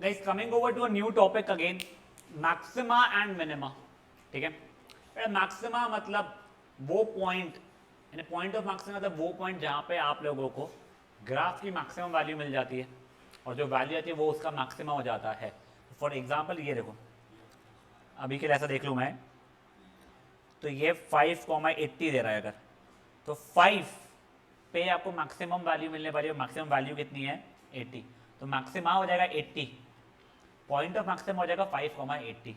Guys coming over to a new topic again, maxima and minima. ठीक है, maxima मतलब वो पॉइंट, यानी पॉइंट ऑफ मैक्सिमा मतलब वो पॉइंट जहां पे आप लोगों को ग्राफ की मैक्सिमम वैल्यू मिल जाती है और जो वैल्यू आती है वो उसका मैक्सिमा हो जाता है। फॉर एग्जांपल ये देखो, अभी के लिए ऐसा देख लूँ मैं, तो ये 5,80 दे रहा है अगर, तो 5 पे आपको मैक्सिमम वैल्यू मिलने वाली है। मैक्सिमम वैल्यू कितनी है? 80, तो मैक्सिमा हो जाएगा 80, पॉइंट ऑफ मैक्सिमम हो जाएगा 5,80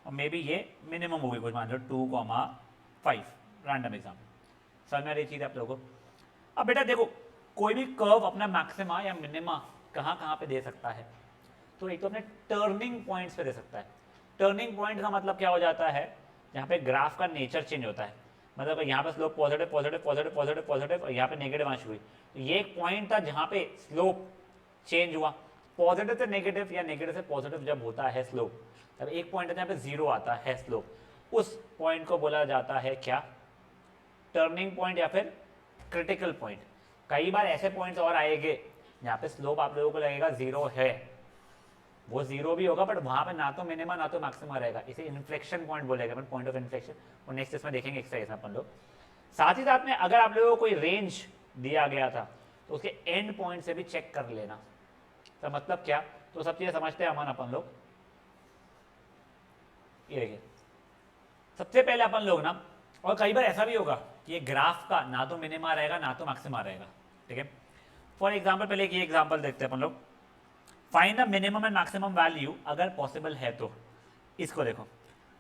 और मे बी ये मिनिमम होगी कुछ मान लो 2,5, रैंडम एग्जाम। समझ में आ रही चीज़ आप लोगों को? अब बेटा देखो, कोई भी कर्व अपना मैक्सिमा या मिनिमा कहाँ कहाँ पे दे सकता है, तो एक तो अपने टर्निंग पॉइंट्स पे दे सकता है। टर्निंग पॉइंट का मतलब क्या हो जाता है? जहाँ पे ग्राफ का नेचर चेंज होता है, मतलब यहाँ पे slope positive positive positive positive positive और यहाँ पे नेगेटिव आंश हुई, तो ये एक पॉइंट था जहाँ पे स्लोप चेंज हुआ। पॉजिटिव से नेगेटिव या नेगेटिव से पॉजिटिव जब होता है स्लोप, तब एक पॉइंट है जहाँ पे जीरो आता है स्लोप। उस पॉइंट को बोला जाता है क्या? टर्निंग पॉइंट या फिर क्रिटिकल पॉइंट। कई बार ऐसे पॉइंट्स और आएंगे जहाँ पे स्लोप आप लोगों को लगेगा जीरो है, वो जीरो भी होगा बट वहां पे ना तो मिनिमा ना तो मैक्सिमा रहेगा, इसे इन्फ्लेक्शन पॉइंट बोलेगा, पॉइंट ऑफ इन्फ्लेक्शन। और नेक्स्ट इसमें देखेंगे एक्सरसाइज में अपन लोग। साथ ही साथ में अगर आप लोगों को कोई रेंज दिया गया था तो उसके एंड पॉइंट से भी चेक कर लेना। तो मतलब क्या? तो सब चीजें समझते हैं अमन अपन लोग। ये देखिए, सबसे पहले अपन लोग ना, और कई बार ऐसा भी होगा कि ये ग्राफ का ना तो मिनिमा रहेगा ना तो मैक्सिमा रहेगा। ठीक है, फॉर एग्जाम्पल पहले ये एग्जाम्पल देखते हैं अपन लोग। Find the minimum and maximum value अगर पॉसिबल है तो। इसको देखो,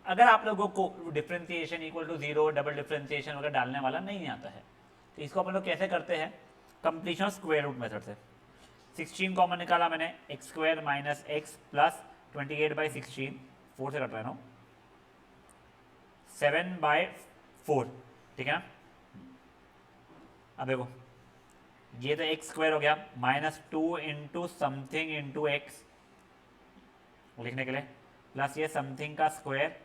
अगर आप लोगों को differentiation equal to zero, double differentiation वगैरह डालने वाला नहीं आता है, तो इसको अपन लोग कैसे करते हैं? कंप्लीशन स्क्वायर रूट मेथड से। 16 कॉमन निकाला मैंने, x square minus x plus 28/16, 4 से कट रहा है ना, 7/4। ठीक है ना? अब देखो, ये तो एक्स स्क्वायर हो गया, -2 इंटू समथिंग इंटू एक्स लिखने के लिए, प्लस ये समथिंग का स्क्वायर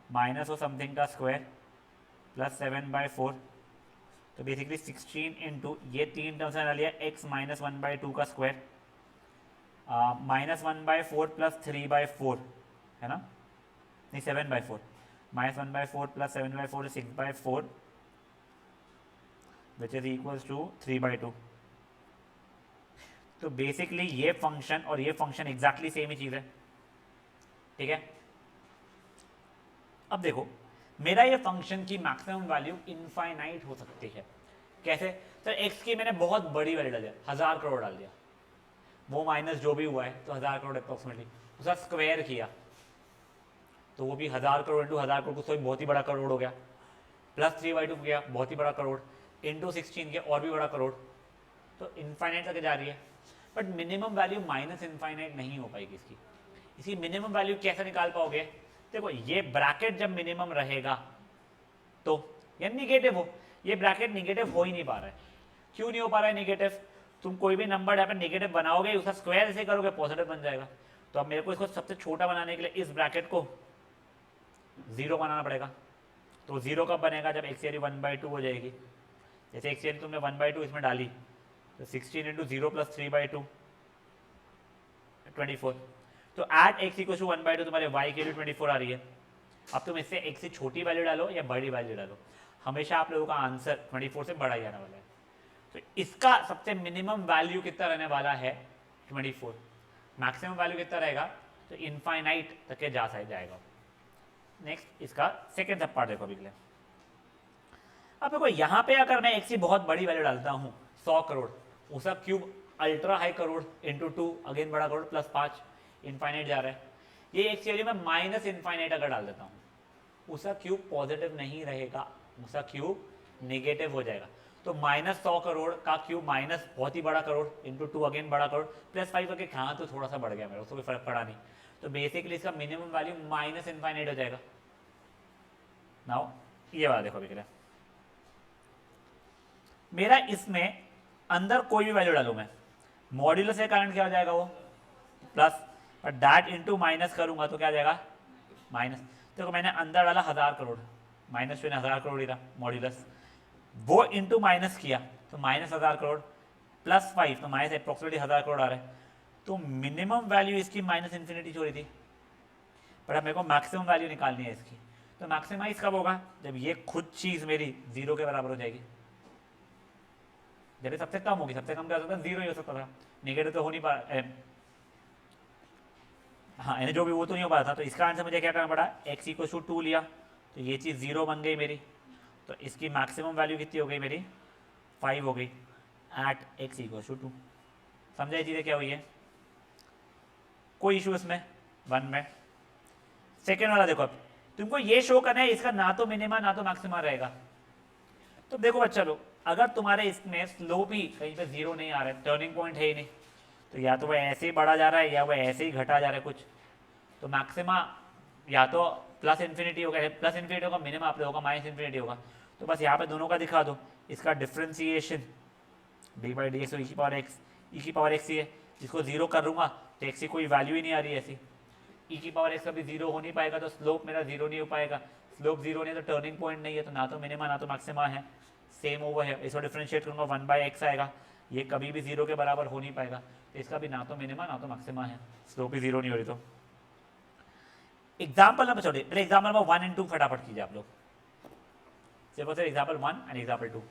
माइनस वो समथिंग का स्क्वायर प्लस 7/4। तो बेसिकली 16 इंटू ये तीन टर्म्स में लिया, एक्स -1/2 का स्क्वायर, -1/4 प्लस 3/4 है ना, नहीं 7/4, -1/4 plus 7/4 6/4 which is equals to 3/2। तो बेसिकली ये फंक्शन और ये फंक्शन एग्जैक्टली सेम ही चीज है। ठीक है, अब देखो, मेरा ये फंक्शन की मैक्सिमम वैल्यू इनफाइनाइट हो सकती है। कैसे? तो एक्स की मैंने बहुत बड़ी वैल्यू डाल दिया, 1000 करोड़ डाल दिया, वो माइनस जो भी हुआ है तो 1000 करोड़ अप्रोक्सीमेटली, उसका स्क्वायर किया तो वो भी 1000 करोड़ इंटू 1000 करोड़, तो बहुत ही बड़ा करोड़ हो गया, प्लस 3/2 किया, बहुत ही बड़ा करोड़, इंटू 16 किया और भी बड़ा करोड़। तो इनफाइनाइट तक जा रही है, but minimum value minus infinite नहीं हो पाएगी इसकी। इसकी मिनिमम वैल्यू कैसे निकाल पाओगे? देखो, ये ब्रैकेट जब मिनिमम रहेगा तो या निगेटिव हो, ये ब्रैकेट निगेटिव हो ही नहीं पा रहा है। क्यों नहीं हो पा रहा है निगेटिव? तुम कोई भी नंबर यहाँ पे निगेटिव बनाओगे, उसका स्क्वायर ऐसे करोगे पॉजिटिव बन जाएगा। तो अब मेरे को इसको सबसे छोटा बनाने के लिए इस ब्रैकेट को जीरो बनाना पड़ेगा। तो जीरो कब बनेगा? जब एक्स वैल्यू 1/2 हो जाएगी। जैसे एक्स वैल्यू तुमने 1/2 इसमें डाली, तो 16 इंटू 0 प्लस 3/2 24। तो एट एक्स इक्वल टू 1/2 तुम्हारे वाई की वैल्यू 24 आ रही है। अब तुम इससे एक्स से छोटी वैल्यू डालो या बड़ी वैल्यू डालो, हमेशा आप लोगों का आंसर 24 से बड़ा ही आने वाला है। तो इसका सबसे मिनिमम वैल्यू कितना रहने वाला है? 24। मैक्सिमम वैल्यू कितना रहेगा? तो इनफाइनाइट तक के जा जाएगा। नेक्स्ट इसका सेकेंड सब पार्ट देखो अभी के लिए। अब देखो, यहाँ पे अगर मैं एक्स की बहुत बड़ी वैल्यू डालता हूँ 100 करोड़, उसका cube ultra high crore into 2 again बड़ा करोड़ प्लस 5, इनफाइनाइट जा रहा है। ये एक्स की वैल्यू में माइनस इनफाइनाइट अगर डाल देता हूँ, उसका क्यूब पॉजिटिव नहीं रहेगा, उसका क्यूब नेगेटिव हो जाएगा। तो -100 करोड़ का क्यूब माइनस बहुत ही बड़ा करोड़ इंटू 2 अगेन बड़ा करोड़ प्लस 5 करके, हाँ तो थोड़ा सा बढ़ गया मेरा, उसको कोई फर्क पड़ा नहीं। तो बेसिकली इसका मिनिमम वैल्यू माइनस इनफाइनाइट हो जाएगा। नाउ ये वाला देखो अभी के लिए, मेरा इसमें अंदर कोई भी वैल्यू डालू मैं, मॉड्यूलस के कारण क्या हो जाएगा? वो प्लस, और डैट इंटू माइनस करूंगा तो क्या जाएगा? माइनस। देखो मैंने अंदर डाला 1000 करोड़, माइनस में 1000 करोड़ ही था मॉड्यूलस, वो इंटू माइनस किया तो -1000 करोड़ प्लस 5 तो माइनस अप्रोक्सीमेटली 1000 करोड़ आ रहा है। तो मिनिमम वैल्यू इसकी माइनस इन्फिनिटी छोड़ी थी, पर अब मेरे को मैक्सिमम वैल्यू निकालनी है इसकी। तो मैक्सिमाइज कब होगा? जब ये खुद चीज मेरी जीरो के बराबर हो जाएगी। जब ये सबसे कम होगी, सबसे कम क्या हो सकता है? जीरो ही हो सकता था, नेगेटिव तो हो नहीं पा हाँ यानी जो भी वो तो नहीं हो पा रहा था। तो इसका आंसर मुझे क्या करना पड़ा? एक्स इक्वल टू 2 लिया, तो ये चीज़ जीरो बन गई मेरी। तो इसकी मैक्सिमम वैल्यू कितनी हो गई मेरी? 5 हो गई एट एक्स इक्वल टू 2। समझा ये चीज़ें क्या हुई है? कोई इशू इसमें? वन में। सेकेंड वाला देखो, अब तुमको ये शो करना है इसका ना तो मिनिमा ना तो मैक्सिमा रहेगा। तो देखो बच्चा लोग, अगर तुम्हारे इसमें स्लोप ही कहीं पे जीरो नहीं आ रहा है, टर्निंग पॉइंट है ही नहीं, तो या तो वह ऐसे ही बढ़ा जा रहा है या वह ऐसे ही घटा जा रहा है कुछ। तो मैक्सिमा या तो प्लस इन्फिनिटी होगा, प्लस इन्फिनिटी होगा, मिनिमम आप होगा माइनस इन्फिनिटी होगा। तो बस यहाँ पे दोनों का दिखा दो। इसका differentiation d by d x e की पावर एक्स, ई की पावर एक्स ही है, जिसको जीरो कर दूंगा तो एक्स की कोई वैल्यू ही नहीं आ रही है ऐसी। ई की पावर एक्स कभी जीरो हो नहीं पाएगा, तो स्लोप मेरा जीरो नहीं हो पाएगा। स्लोप जीरो नहीं है तो टर्निंग पॉइंट नहीं है, तो ना तो मिनिमा ना तो मैक्सिमा है, सेम ओवर है। इसको डिफ्रेंशिएट करूंगा 1/x आएगा, ये कभी भी जीरो के बराबर हो नहीं पाएगा, तो इसका भी ना तो मिनिमा ना तो मैक्सिमा है, स्लोप ही जीरो नहीं हो रही। तो एग्जाम्पल नंबर छोड़िए, पहले एग्जाम्पल नंबर 1 एंड 2 फटाफट कीजिए आप लोग। सिर्फ एग्जाम्पल 1 एंड एग्जाम्पल 2।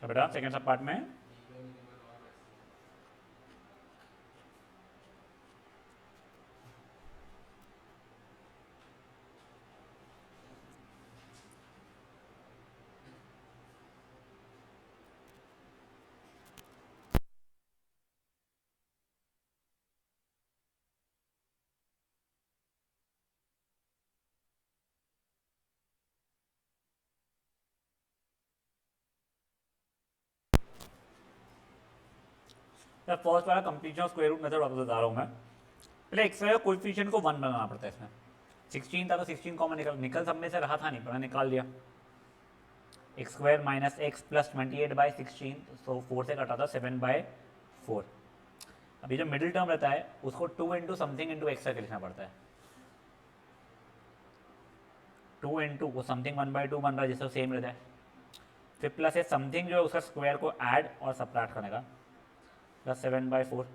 तो बेटा सेकेंड सब पार्ट में फर्स्ट वाला completion of square root method वापस बता रहा हूँ मैं। पहले एक्स वाई का कोएफिशिएंट को 1 बनाना पड़ता है इसमें। 16 था तो 16 कॉमन निकल सब में से रहा था नहीं, पर मैंने निकाल दिया। X square minus x plus 28/16, सो 4 से कटा था 7/4। अभी जो मिडिल टर्म रहता है उसको 2 इंटू समथिंग इंटू एक्स करके लिखना पड़ता है। 2 इंटू वो समथिंग 1/2 बन रहा है जिससे सेम रहता है, फिर प्लस है समथिंग जो है उसका स्क्वायर को ऐड और सब्ट्रैक्ट करने का, प्लस 7/4।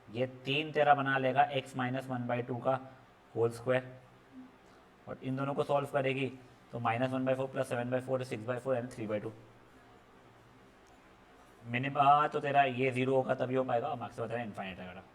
ये 3 तेरा बना लेगा एक्स माइनस 1/2 का होल स्क्वायर, और इन दोनों को सॉल्व करेगी तो -1/4 प्लस 7/4 6/4 एंड 3/2। मिनिमम तो तेरा ये 0 होगा तभी हो पाएगा, मैक्सिमम तेरा इन्फाइनाइट है।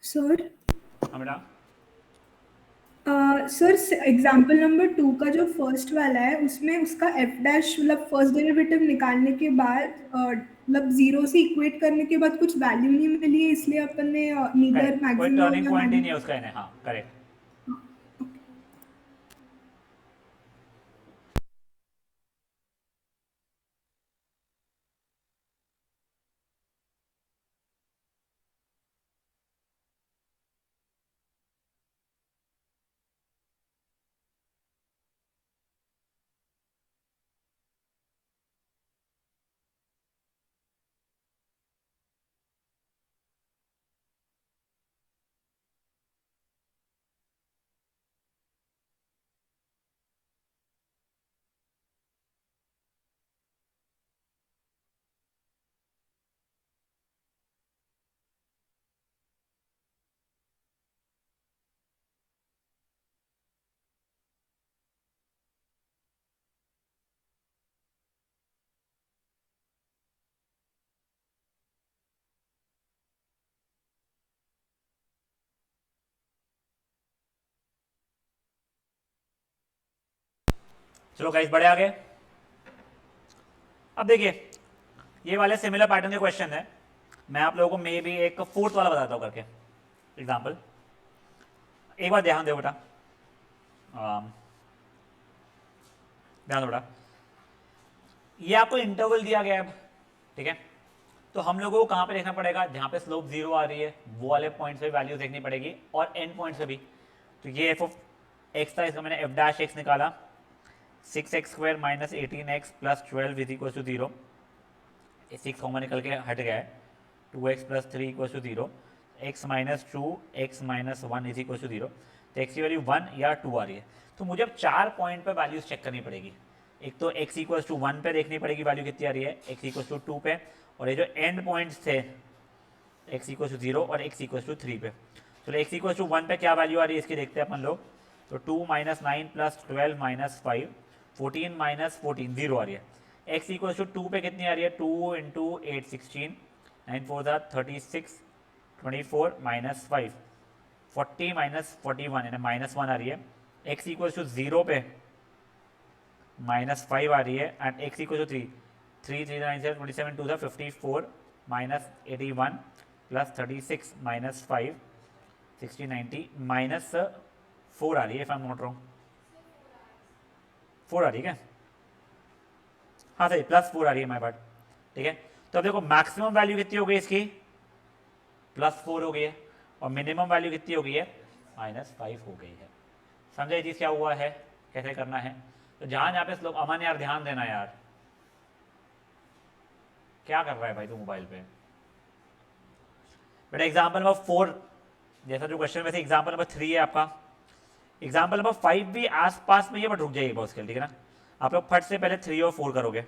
सर हाँ बेटा। सर एग्जाम्पल नंबर 2 का जो फर्स्ट वाला है उसमें उसका एफ डैश मतलब फर्स्ट डेरिवेटिव निकालने के बाद मतलब जीरो से इक्वेट करने के बाद कुछ वैल्यू नहीं मिली है, इसलिए अपन ने नीदर करेक्ट, कोई मैक्सिमम टर्निंग या पॉइंट ही नहीं है मिनिमम। उसका इन्हें, हाँ करेक्ट। चलो गाइस बढ़े आगे। अब देखिए, ये वाले सिमिलर पैटर्न के क्वेश्चन है। मैं आप लोगों को मे भी एक फोर्थ वाला बताता हूँ करके एग्जाम्पल। एक बार ध्यान दो बेटा, ध्यान दो बेटा। ये आपको इंटरवल दिया गया है अब, ठीक है। तो हम लोगों को कहाँ पे देखना पड़ेगा, जहाँ पे स्लोप जीरो आ रही है वो वाले पॉइंट पे वैल्यू देखनी पड़ेगी, और एंड पॉइंट पे भी। तो ये एफ ऑफ एक्स था, इसका मैंने एफ डैश एक्स निकाला। 6x² minus 18x plus 12 is equal to zero. 6 common निकल के हट गया है। 2x plus 3 equal to zero. X minus two X minus one is equal to zero. तो एक्स की वैल्यू 1 या 2 आ रही है। तो मुझे अब 4 पॉइंट पर वैल्यूज चेक करनी पड़ेगी। एक तो एक्स इक्वल टू 1 पे देखनी पड़ेगी वैल्यू कितनी आ रही है, एक्स इक्वल टू 2 पे, और ये जो एंड पॉइंट्स थे एक्स इक्वल टू जीरो और एक्स इक्वल टू 3 पे। चलो एक्स इक्वल टू 1 पे क्या वैल्यू आ रही है इसकी देखते हैं अपन लोग। तो 2 minus nine plus 12 minus 5, 14 minus 14 zero आ रही है। एक्स इक्वल टू 2 पे कितनी आ रही है, 2 इंटू 8 16, 9 4 36, 24 माइनस 5, 40 माइनस 41 यानी माइनस 1 आ रही है। एक्स इक्वल टू जीरो पे माइनस 5 आ रही है, एंड एक्स इक्वल टू 3, 3 3 9 से 27 two 54 minus 81 plus 36 minus 5, 60 90 minus 4 आ रही है, if I am not wrong. 4 आ रही है क्या, हाँ सही, प्लस 4 आ रही है माई बात, ठीक है। तो अब देखो मैक्सिमम वैल्यू कितनी हो गई इसकी, +4 हो गई है, और मिनिमम वैल्यू कितनी हो गई है, -5 हो गई है। समझे ये चीज़ क्या हुआ है, कैसे करना है। तो जहाँ जहाँ पे स्लोप, अमन यार ध्यान देना यार, क्या कर रहा है भाई तू मोबाइल पे। बेटा एग्जाम्पल नंबर 4 जैसा जो क्वेश्चन में से एग्जाम्पल नंबर 3 है आपका। एग्जाम्पल नंबर 5 भी आसपास में, ये बट रुक जाइए बहुत स्केल, ठीक है ना। आप लोग फट से पहले 3 और 4 करोगे।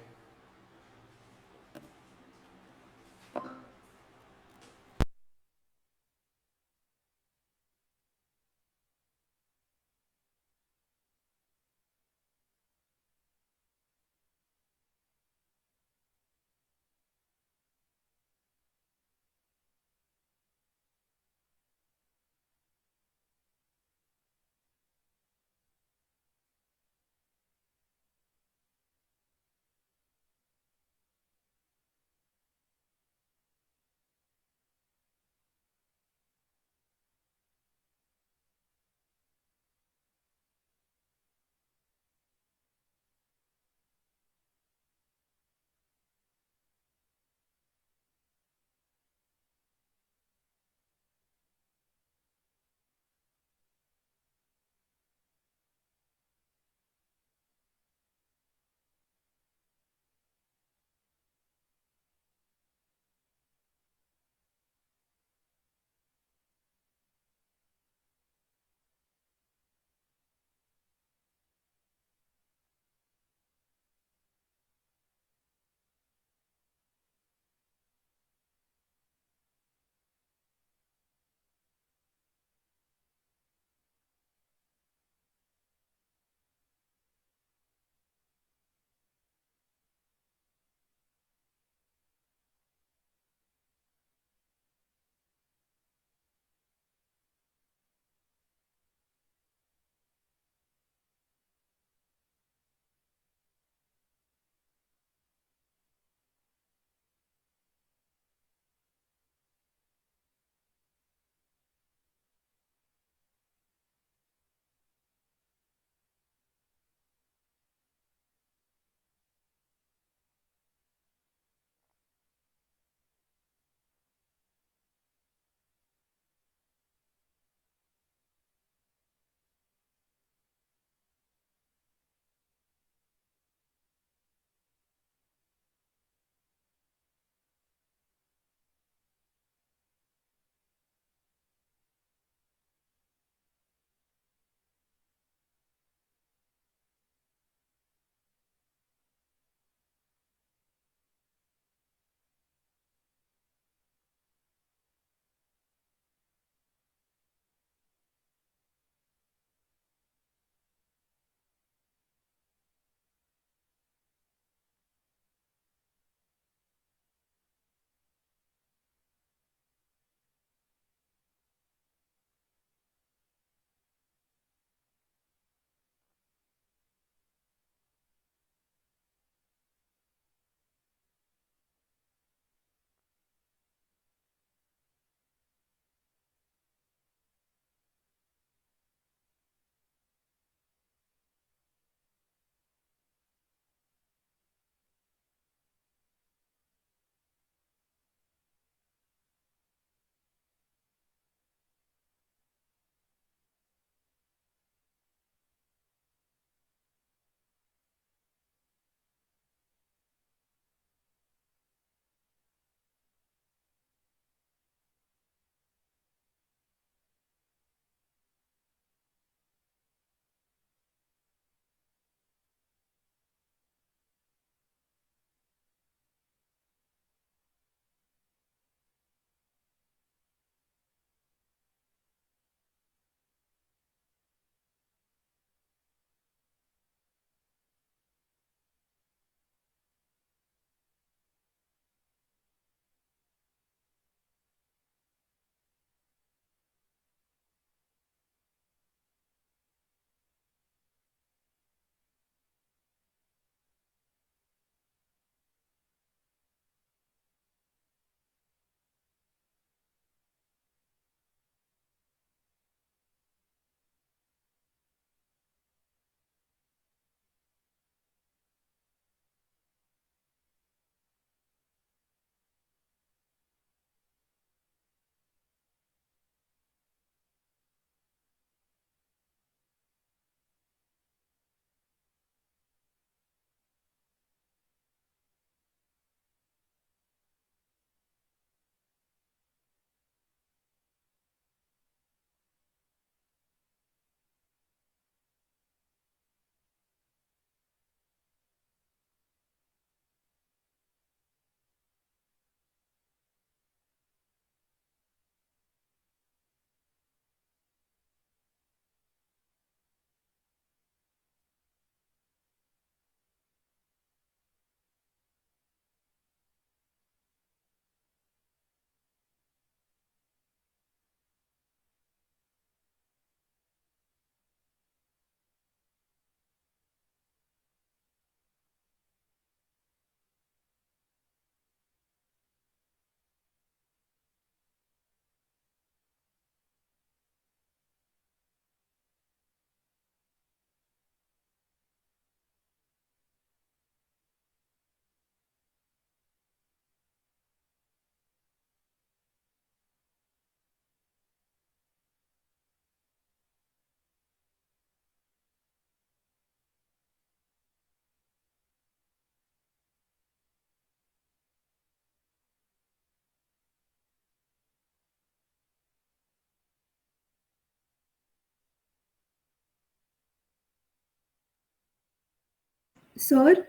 सर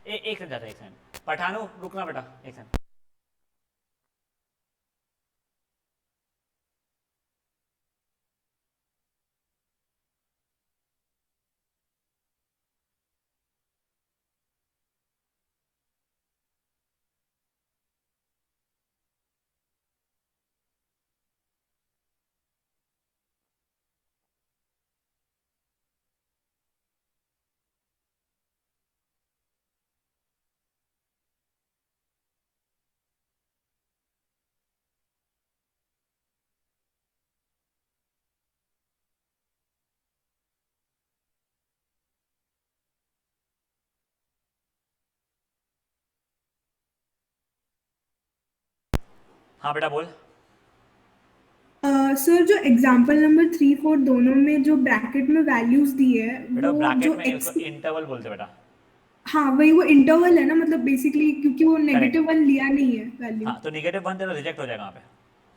एक सेकंड जाता है, एक सेकंड पठानो रुकना बेटा, एक सेकंड। हाँ बेटा बोल। सर जो एग्जाम्पल नंबर 3 4 दोनों में जो ब्रैकेट में वैल्यूज दी है बेटा वो ब्रैकेट जो में नहीं, एक्स, उसको इंटरवल बोलते बेटा। हाँ वही वो इंटरवल है ना, मतलब बेसिकली क्योंकि वो करेक्ट। नेगेटिव वन लिया नहीं है वैल्यू। हाँ तो निगेटिव वन तेरा रिजेक्ट हो जाएगा वहाँ पे।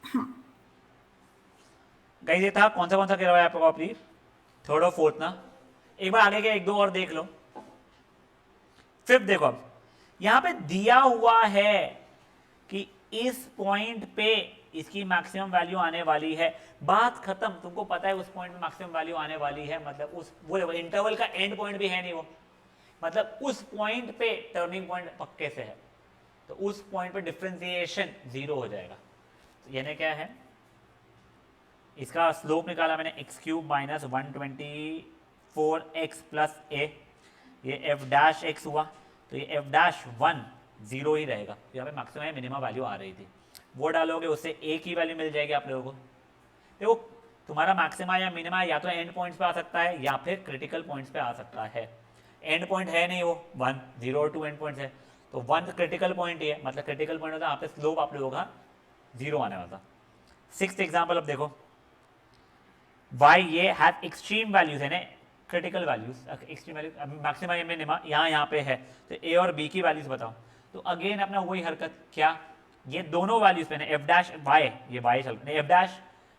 हाँ कहीं ये था कौन सा करवाया आपको कॉपी, थर्ड और फोर्थ ना। एक बार आगे के एक दो और देख लो। फिफ्थ देखो, अब यहां पे दिया हुआ है कि इस पॉइंट पे इसकी मैक्सिमम वैल्यू आने वाली है, बात खत्म। तुमको पता है उस पॉइंट में मैक्सिमम वैल्यू आने वाली है, मतलब उस वो इंटरवल का एंड पॉइंट भी है नहीं वो, मतलब उस पॉइंट पे टर्निंग पॉइंट पक्के से है, तो उस पॉइंट पे डिफरेंशिएशन जीरो हो जाएगा। तो यानी क्या है, इसका स्लोप निकाला मैंने x cube minus 124x plus a, ये एफ डैश एक्स हुआ, तो ये एफ डैश वन जीरो ही रहेगा। यहाँ पे मैक्सिमम मिनिमम वैल्यू आ रही थी, वो डालोगे उससे ए की वैल्यू मिल जाएगी आप लोगों को। देखो तुम्हारा मैक्सिमा या मिनिमा या तो एंड पॉइंट्स पे आ सकता है या फिर क्रिटिकल पॉइंट्स पे आ सकता है। एंड पॉइंट है नहीं वो, 1 0 और 2 एंड पॉइंट्स है, तो 1 क्रिटिकल पॉइंट ही है, मतलब क्रिटिकल पॉइंट होता है, यहाँ पे स्लोप आप लोगों का जीरो आने वाला था। सिक्स्थ एग्जाम्पल अब देखो, वाई ये हैव एक्सट्रीम वैल्यूज है ना, critical values, extreme values maxima या मिनिमा यहाँ पे है, तो ए और बी की वैल्यूज बताओ। तो अगेन अपना वही हरकत, क्या ये दोनों वैल्यूज पे एफ डैश वाई, ये वाई चल एफ डैश,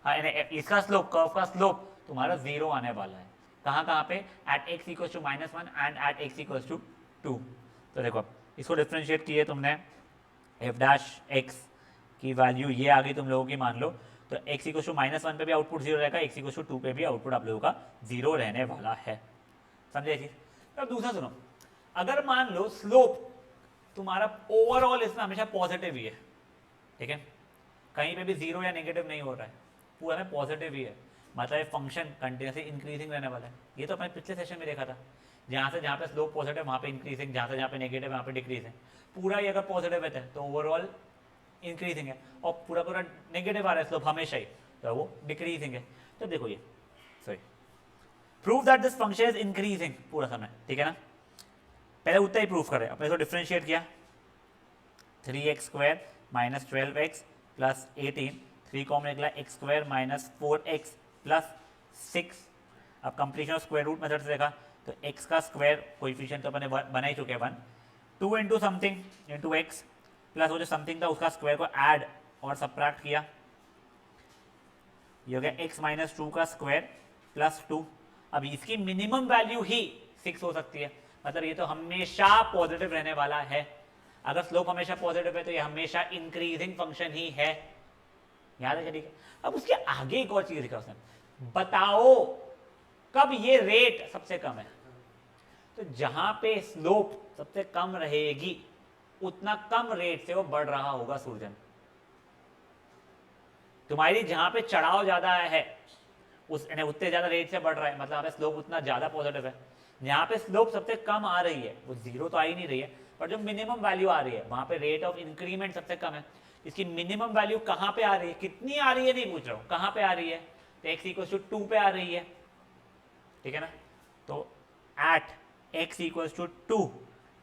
हाँ इसका स्लोप, कर्व का स्लोप तुम्हारा जीरो आने वाला है। कहाँ कहाँ पे, at X equals to -1 and at X equals to 2। तो देखो इसको डिफ्रेंशिएट किए तुमने, एफ डैश एक्स की वैल्यू ये आ गई तुम लोगों की, मान लो तो x इक्वल टू -1 पे भी आउटपुट जीरो रहेगा, x इक्वल टू 2 पे भी आउटपुट आप लोगों का जीरो रहने वाला है। समझे चीज। अब दूसरा सुनो, अगर मान लो स्लोप तुम्हारा ओवरऑल इसमें हमेशा पॉजिटिव ही है, ठीक है, कहीं पे भी जीरो या नेगेटिव नहीं हो रहा है, पूरा में पॉजिटिव ही है, मतलब ये फंक्शन कंटिन्यूसली इंक्रीजिंग रहने वाला है। ये तो अपने पिछले सेशन में देखा था, जहाँ पे स्लोप पॉजिटिव वहाँ पे इंक्रीजिंग, जहाँ पे नेगेटिव वहाँ पे डिक्रीजिंग। पूरा ही अगर पॉजिटिव है तो ओवरऑल इंक्रीजिंग है, और पूरा पूरा नेगेटिव आ रहा है स्लोप हमेशा ही, तो वो डिक्रीजिंग है। तो देखो ये sorry, prove that this function is increasing पूरा समय, ठीक है ना। पहले उतना ही प्रूफ करें, अपने इसको डिफ्रेंशिएट किया, 3x² minus 12x plus 18, 3 common निकला x² माइनस 4x प्लस 6। अब completion of square root method से देखा तो x का स्क्वायर कोएफिशिएंट तो अपने बना ही चुके हैं 1, 2 into something into x plus वो जो समथिंग था उसका स्क्वायर को ऐड और सब्ट्रैक्ट किया, ये हो गया x माइनस 2 का स्क्वायर प्लस 2। अब इसकी मिनिमम वैल्यू ही 6 हो सकती है, मतलब ये तो हमेशा पॉजिटिव रहने वाला है। अगर स्लोप हमेशा पॉजिटिव है तो ये हमेशा इंक्रीजिंग फंक्शन ही है, याद है। ठीक है, अब उसके आगे एक और चीज लिखा उसने, बताओ कब ये रेट सबसे कम है। तो जहां पे स्लोप सबसे कम रहेगी उतना कम रेट से वो बढ़ रहा होगा सूर्यन। तुम्हारी जहां पे चढ़ाव ज्यादा है उस उतने ज्यादा रेट से बढ़ रहा है, मतलब यहाँ पे स्लोप उतना ज्यादा पॉजिटिव है। यहाँ पे स्लोप सबसे कम आ रही है, वो जीरो तो आ ही नहीं रही है, पर जो मिनिमम वैल्यू आ रही है वहां पे रेट ऑफ इंक्रीमेंट सबसे कम है। इसकी मिनिमम वैल्यू कहाँ पे आ रही है, कितनी आ रही है नहीं पूछ रहा हूँ, कहाँ पे आ रही है, तो x इक्वल टू 2 पे आ रही है, ठीक है ना। तो एट x इक्वल टू 2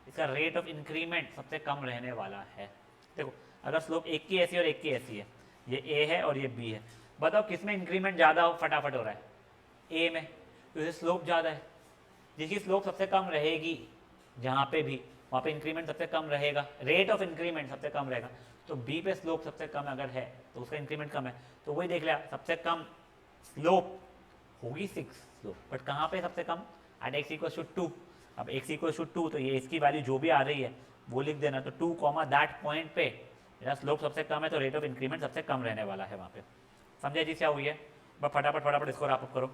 इसका रेट ऑफ इंक्रीमेंट सबसे कम रहने वाला है। देखो अगर स्लोप एक की ऐसी और एक की ऐसी है, ये a है और ये b है, बताओ किसमें इंक्रीमेंट ज़्यादा फटाफट हो रहा है, a में, तो स्लोप ज़्यादा है। जिसकी स्लोप सबसे कम रहेगी जहाँ पे भी वहाँ पे इंक्रीमेंट सबसे कम रहेगा, रेट ऑफ इंक्रीमेंट सबसे कम रहेगा। तो बी पे स्लोप सबसे कम अगर है तो उसका इंक्रीमेंट कम है, तो वही देख लिया, सबसे कम स्लोप होगी 6 तो, बट कहाँ पे सबसे कम, एट एक्स इक्वल टू 2। अब एक्स इक्वल टू 2 तो ये इसकी वैल्यू जो भी आ रही है वो लिख देना, तो 2 कॉमा दैट पॉइंट पे मेरा स्लोप सबसे कम है तो रेट ऑफ इंक्रीमेंट सबसे कम रहने वाला है वहाँ पे। समझे जी क्या हुई है? बस फटाफट फटाफट इसको रैप अप करो।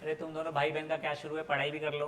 अरे तुम दोनों भाई बहन का क्या शुरू है, पढ़ाई भी कर लो।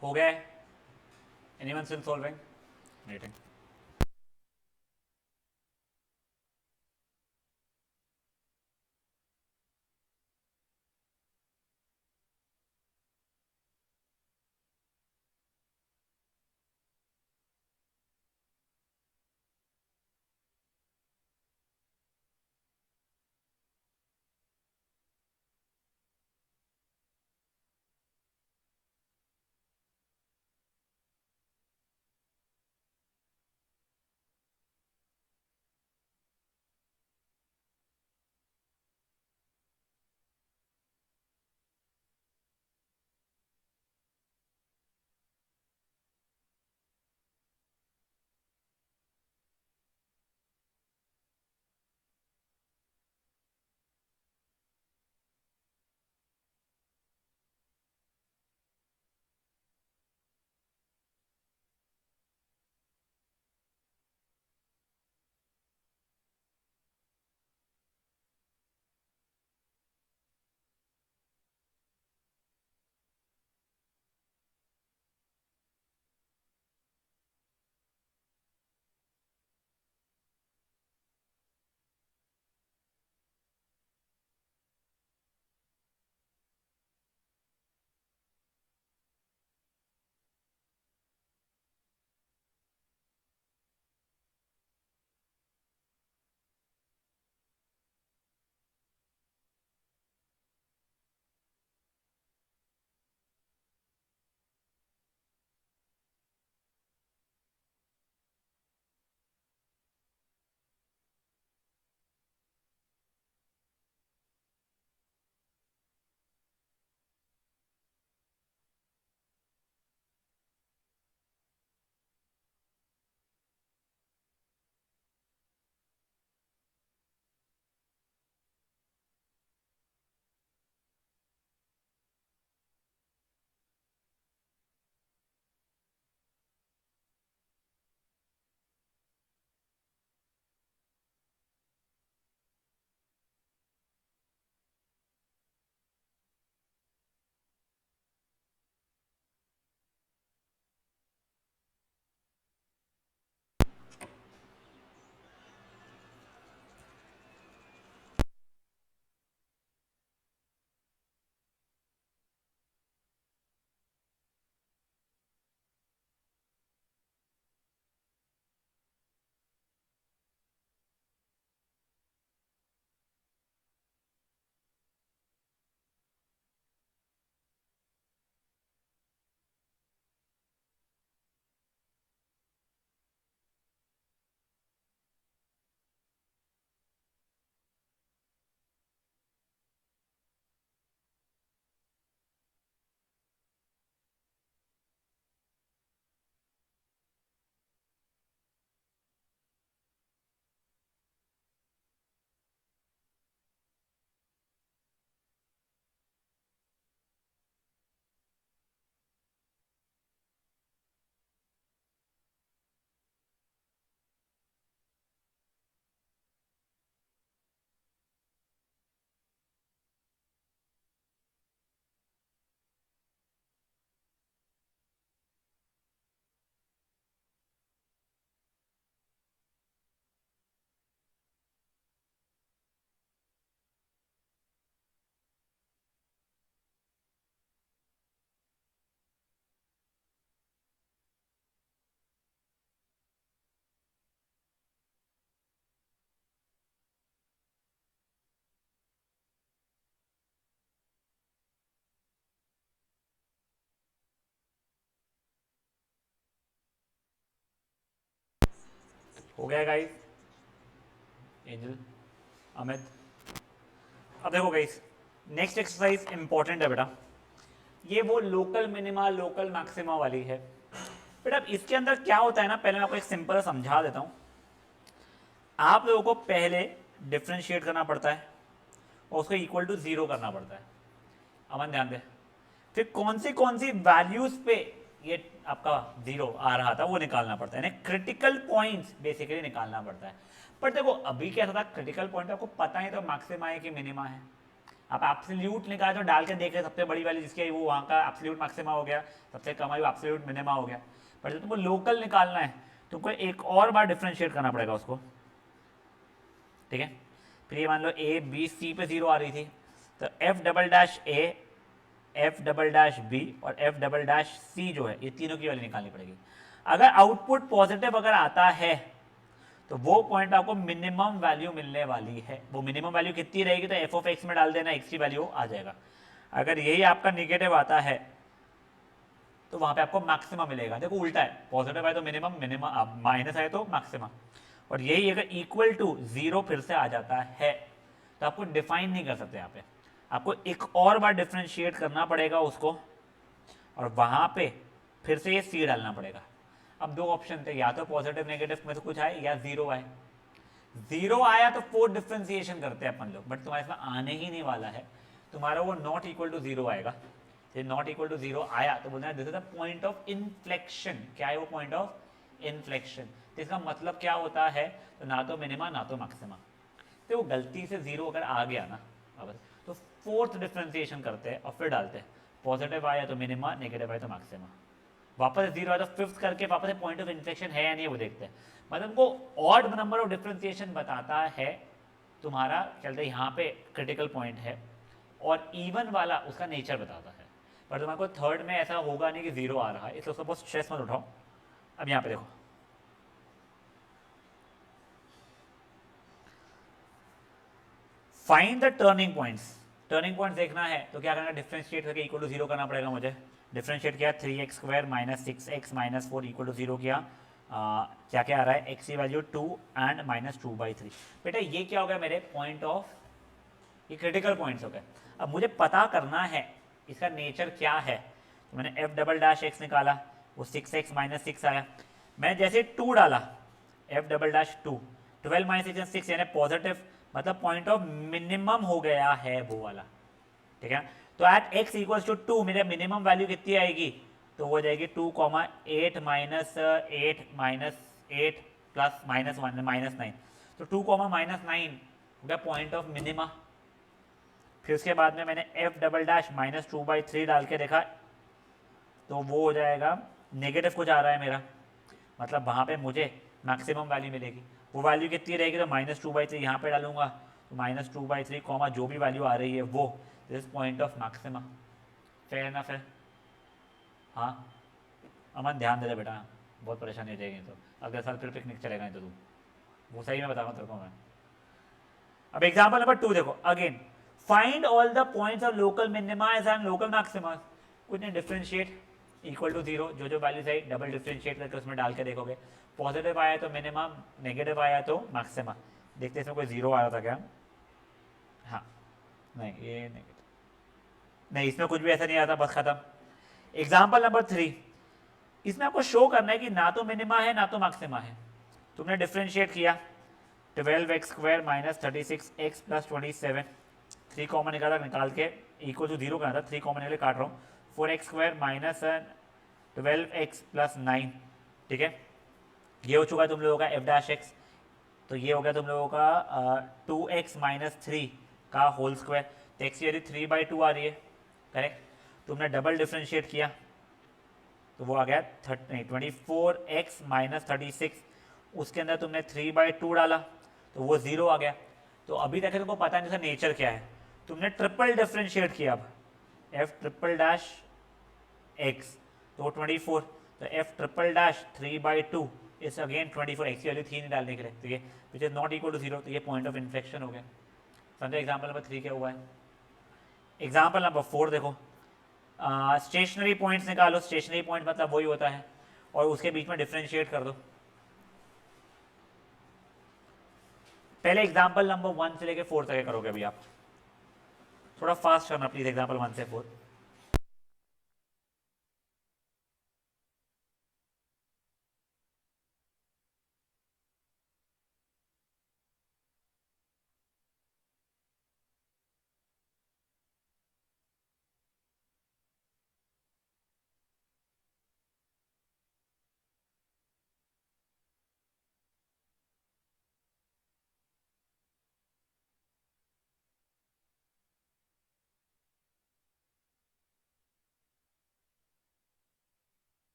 हो गया है? Anyone still solving? वेटिंग। हो गया गाइस? एंजल, अमित, अब देखो गाइस, नेक्स्ट एक्सरसाइज इंपॉर्टेंट है बेटा। ये वो लोकल मिनिमा लोकल मैक्सिमा वाली है बेटा। अब इसके अंदर क्या होता है ना, पहले मैं आपको एक सिंपल समझा देता हूँ। आप लोगों को पहले डिफ्रेंशिएट करना पड़ता है और उसको इक्वल टू जीरो करना पड़ता है। अमन ध्यान दे। फिर कौन सी वैल्यूज पे ये आपका जीरो आ रहा था वो निकालना पड़ता है, यानी क्रिटिकल पॉइंट्स बेसिकली निकालना पड़ता है। पर देखो अभी क्या था, क्रिटिकल पॉइंट आपको पता ही तो मैक्सिमा है कि मिनिमा है। आप एब्सोल्यूट निकाले तो डाल के देख रहे सबसे बड़ी वैल्यू जिसकी वो वहाँ का एब्सोल्यूट मैक्सिमा हो गया, सबसे कम आई वो एब्सोल्यूट मिनिमा हो गया। पर जब तुमको लोकल निकालना है तुमको एक और बार डिफ्रेंशिएट करना पड़ेगा उसको, ठीक है। फिर ये मान लो ए बी सी पे 0 आ रही थी, तो एफ डबल डैश ए, एफ डबल डैश बी और एफ डबल डैश सी जो है ये तीनों की वैल्यू निकालनी पड़ेगी। अगर आउटपुट पॉजिटिव अगर आता है तो वो पॉइंट आपको मिनिमम वैल्यू मिलने वाली है। वो मिनिमम वैल्यू कितनी रहेगी तो एफ ऑफ एक्स में डाल देना, एक्स की वैल्यू आ जाएगा। अगर यही आपका निगेटिव आता है तो वहां पे आपको मैक्सिमम मिलेगा। देखो उल्टा है, पॉजिटिव है तो मिनिमम, मिनिमम माइनस है तो मैक्सिमम। और यही अगर इक्वल टू 0 फिर से आ जाता है तो आपको डिफाइन नहीं कर सकते। यहाँ पे आपको एक और बार डिफ्रेंशिएट करना पड़ेगा उसको, और वहां पे फिर से ये सी डालना पड़ेगा। अब दो ऑप्शन थे, या तो पॉजिटिव नेगेटिव में से कुछ आए या 0 आए। 0 आया तो फोर्थ डिफ्रेंसिएशन करते हैं अपन लोग, बट तुम्हारे इसमें आने ही नहीं वाला है। तुम्हारा वो नॉट इक्वल टू 0 आएगा। नॉट इक्वल टू 0 आया तो बोलना है this is the point of inflection. क्या है वो पॉइंट ऑफ इनफ्लेक्शन? तो इसका मतलब क्या होता है, तो ना तो मिनिमा ना तो मैक्सिमा। तो वो गलती से 0 अगर आ गया ना अब, तो फोर्थ डिफ्रेंसिएशन करते हैं और फिर डालते हैं पॉजिटिव आया तो मिनिमा, नेगेटिव आया तो मैक्सिमा। वापस 0 आया तो फिफ्थ करके वापस पॉइंट ऑफ इन्फ्लेक्शन है या नहीं वो देखते हैं। मतलब को ऑड नंबर ऑफ डिफ्रेंसिएशन बताता है तुम्हारा, चलते यहाँ पे क्रिटिकल पॉइंट है, और इवन वाला उसका नेचर बताता है। पर तुम्हारे को थर्ड में ऐसा होगा नहीं कि 0 आ रहा है, इसलिए उसका बहुत स्ट्रेस मत उठाओ। अब यहाँ पे देखो, find the turning points. Turning point देखना है तो क्या करना, डिफ्रेंशिएट करके इक्वल टू 0 करना पड़ेगा मुझे। डिफ्रेंशिएट किया 3x square minus 6x minus 4 equal to 0 किया। क्या क्या आ रहा है, x की वैल्यू 2 एंड माइनस 2/3। बेटा ये क्या हो गया मेरे पॉइंट ऑफ, ये क्रिटिकल पॉइंट्स हो गए। अब मुझे पता करना है इसका नेचर क्या है, तो मैंने एफ डबल डैश एक्स निकाला, वो 6x माइनस 6 आया। मैं जैसे 2 डाला, एफ डबल डैश 2, 12 माइनस 6 यानी पॉजिटिव, मतलब पॉइंट ऑफ मिनिमम हो गया है वो वाला, ठीक है। तो एट x इक्वल्स टू 2 मेरे मिनिमम वैल्यू कितनी आएगी, तो वो जाएगी 2,8 minus 8 minus 8 plus minus 1 minus 9, तो 2, माइनस 9 हो गया पॉइंट ऑफ मिनिमा। फिर उसके बाद में मैंने एफ डबल डैश माइनस 2/3 डाल के देखा, तो वो हो जाएगा नेगेटिव कुछ आ रहा है मेरा, मतलब वहाँ पे मुझे मैक्सिमम वैल्यू मिलेगी। वो वैल्यू कितनी रहेगी, तो -2/3 यहाँ पे डालूंगा, तो -2/3 कॉमा जो भी वैल्यू आ रही है वो, this point of maxima. Fair enough है? हाँ अमन ध्यान दे दे बेटा, बहुत परेशानी हो जाएगी। तो अगले साल फिर पिकनिक चलेगा नहीं तो तू, वो सही में बताऊँगा तेरे को मैं। अब एग्जाम्पल नंबर 2 देखो again, find all the points of local minimize and local maxima. कुछ नहीं, डिफरेंशिएट इक्वल टू 0, जो जो वैल्यूज है डबल डिफरेंशिएट करके उसमें डाल के देखोगे। पॉजिटिव आया तो मिनिमम, नेगेटिव आया तो मैक्सिमा। देखते इसमें कोई 0 आ रहा था क्या? हाँ नहीं, ये नेगेटिव नहीं, इसमें कुछ भी ऐसा नहीं आता, बस खत्म। एग्जाम्पल नंबर 3, इसमें आपको शो करना है कि ना तो मिनिमा है ना तो मैक्सिमा है। तुमने डिफरेंशिएट किया 12x square minus 36x plus 27, 3 common निकाला, निकाल के इक्वल टू 0 करना था, 3 कॉमन निकाले काट रहा हूँ, 4x square minus 12x plus 9, ठीक है। ये हो चुका है तुम लोगों का एफ डैश एक्स, तो ये हो गया तुम लोगों का 2x माइनस 3 का होल स्क्वायर, तो एक्स की वैल्यू 3/2 आ रही है, करेक्ट। तुमने डबल डिफ्रेंशिएट किया तो वो आ गया 24x माइनस 36, उसके अंदर तुमने 3/2 डाला तो वो 0 आ गया। तो अभी तक तुमको पता नहीं था नेचर क्या है, तुमने ट्रिपल डिफ्रेंशिएट किया, अब एफ ट्रिपल डैश एक्स तो 24, तो F triple dash 3/2 is again 24, X की वैल्यू 3 नहीं डालने के लिए, ठीक है, which is not equal to 0, तो ये पॉइंट ऑफ इन्फ्लेक्शन हो गया। समझो एग्जाम्पल नंबर 3 क्या हुआ है। एग्जाम्पल नंबर 4 देखो, स्टेशनरी पॉइंट्स निकालो। स्टेशनरी पॉइंट मतलब वही होता है, और उसके बीच में डिफ्रेंशिएट कर दो। पहले एग्जाम्पल नंबर 1 से लेके 4 तक करोगे अभी आप, थोड़ा फास्ट करना प्लीज, एग्जाम्पल 1 से 4।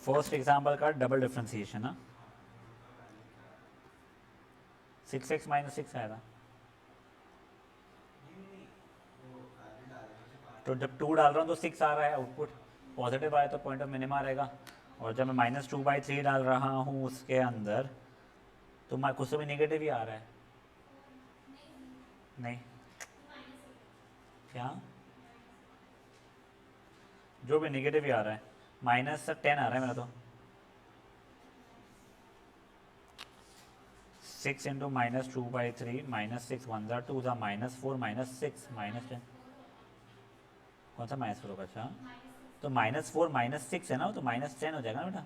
फर्स्ट एग्जाम्पल का डबल डिफ्रेंसिएशन है, 6x माइनस 6 आएगा। तो जब 2 डाल रहा हूँ तो 6 आ रहा है आउटपुट, पॉजिटिव आए तो पॉइंट ऑफ मिनिमा रहेगा। और जब मैं -2/3 डाल रहा हूँ उसके अंदर तो कुछ तो भी नेगेटिव ही आ रहा है। नहीं क्या, जो भी नेगेटिव ही आ रहा है, -10 आ रहा है मेरा तो। 6 इंटू -2/3 -6 1 ज़ा 2 ज़ा -4 -6 -10, कौन सा -4 होगा? अच्छा तो -4 -6 है ना, तो -10 हो जाएगा ना बेटा।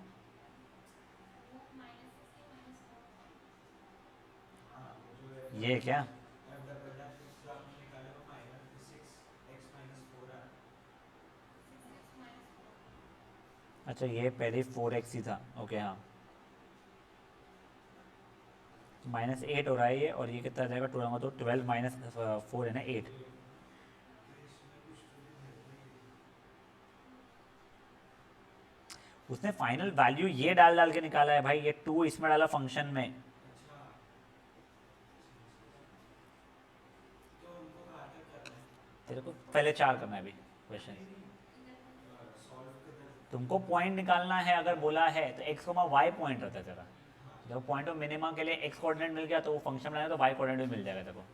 ये क्या, अच्छा ये पहले 4x ही था, ओके हाँ। -8 हो रहा है ये, और ये कितना जाएगा 2 होगा तो 12 -4 है ना 8। उसने फाइनल वैल्यू ये डाल डाल के निकाला है भाई, ये 2 इसमें डाला फंक्शन में। तेरे को पहले 4 करना है अभी क्वेश्चन, तुमको पॉइंट निकालना है। अगर बोला है तो x, y पॉइंट रहता है तेरा। जब पॉइंट ऑफ मिनिमा के लिए x कोऑर्डिनेट मिल गया तो वो फंक्शन बनाया तो y कोऑर्डिनेट भी मिल जाएगा तेरे को।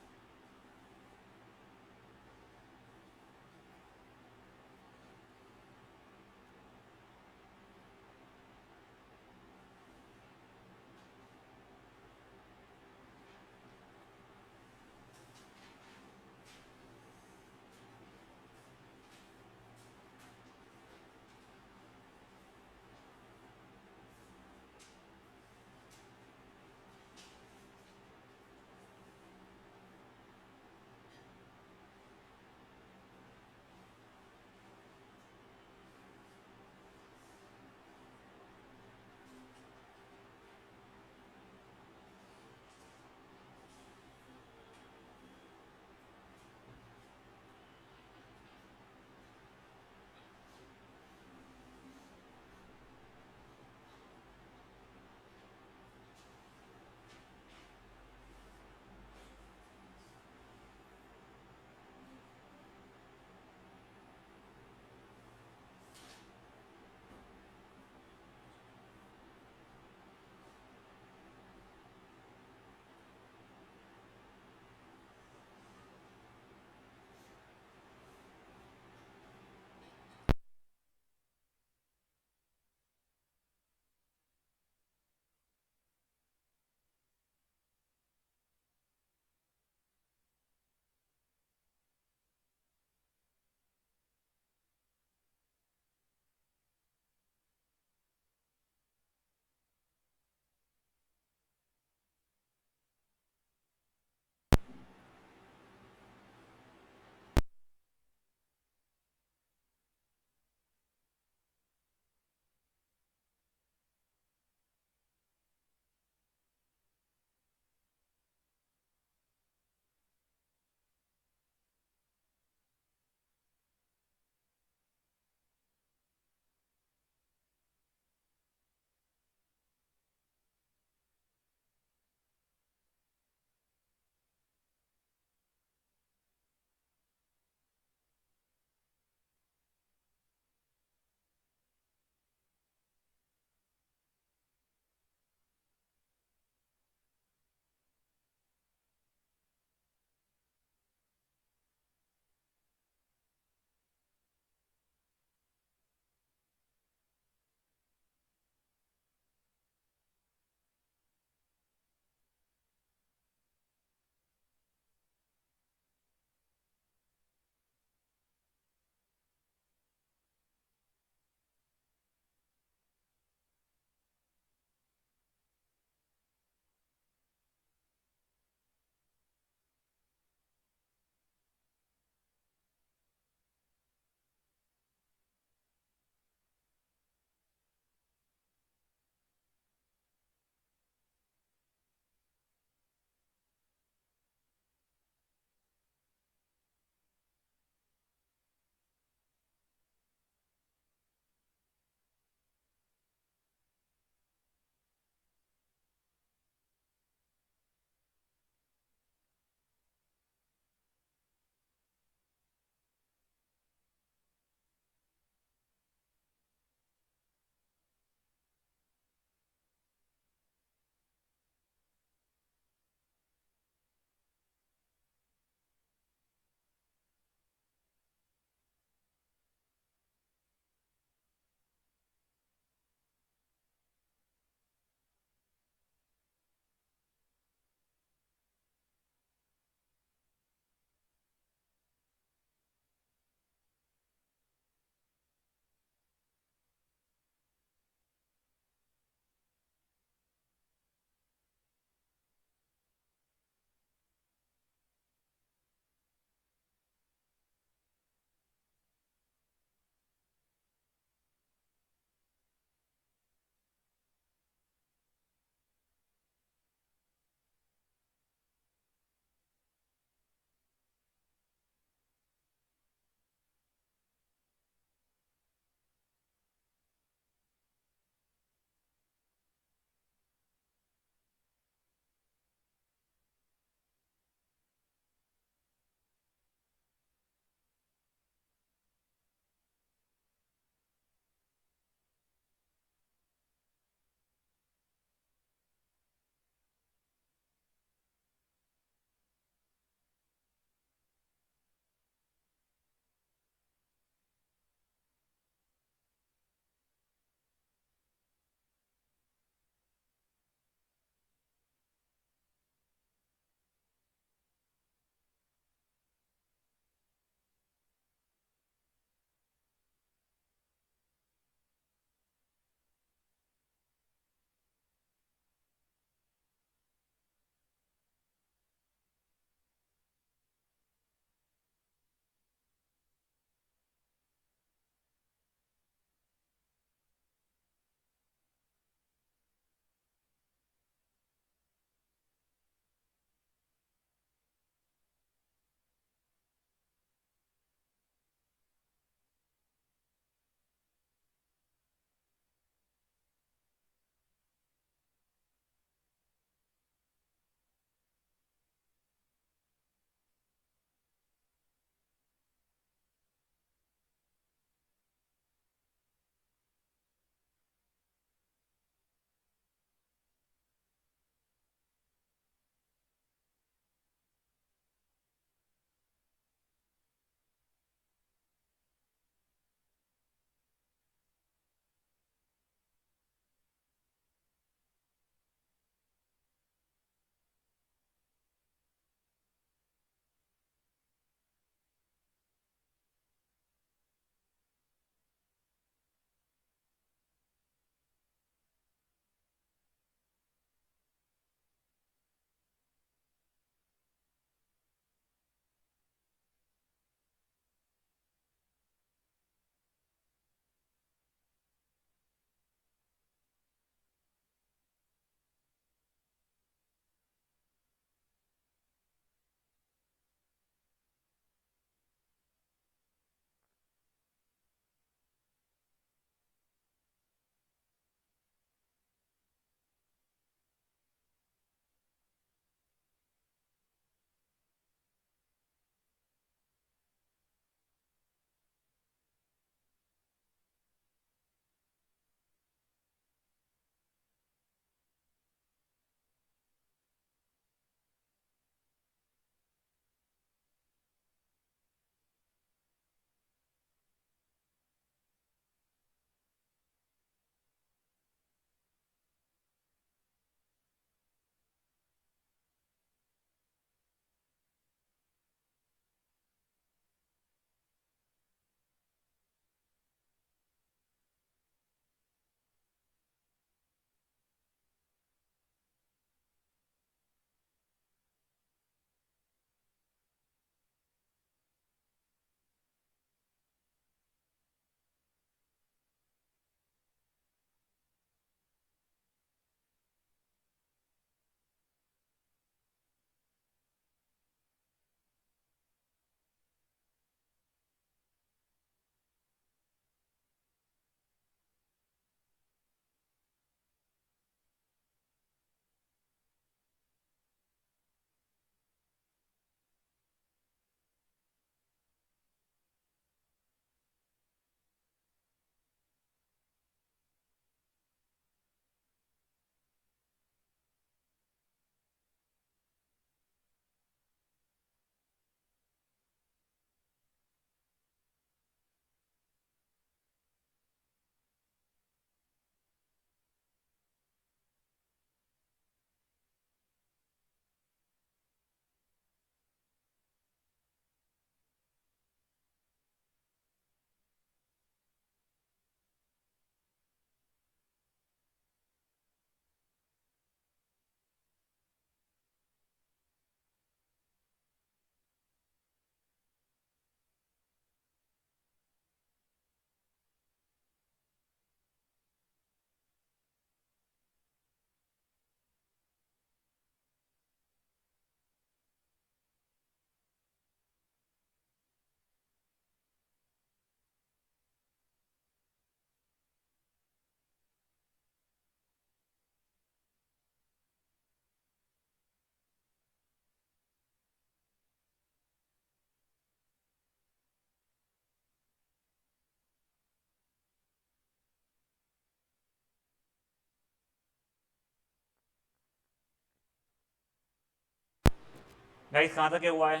गाइस कहाँ तक क्या हुआ है?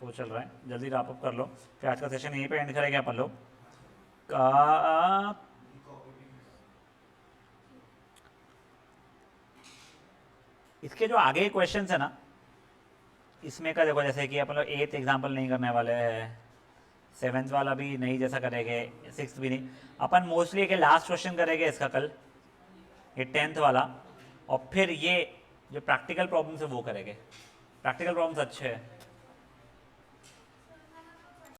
वो चल रहा है, जल्दी रैप अप कर लो, फिर आज का सेशन यहीं पे एंड करेंगे अपन लोग का। इसके जो आगे क्वेश्चन है ना, इसमें का देखो, जैसे कि अपन लोग 8th एग्जाम्पल नहीं करने वाले हैं, 7th वाला भी नहीं जैसा करेंगे, 6th भी नहीं, अपन मोस्टली एक लास्ट क्वेश्चन करेंगे इसका कल, ये 10th वाला, और फिर ये जो प्रैक्टिकल प्रॉब्लम्स है वो करेंगे। प्रैक्टिकल प्रॉब्लम्स अच्छे हैं।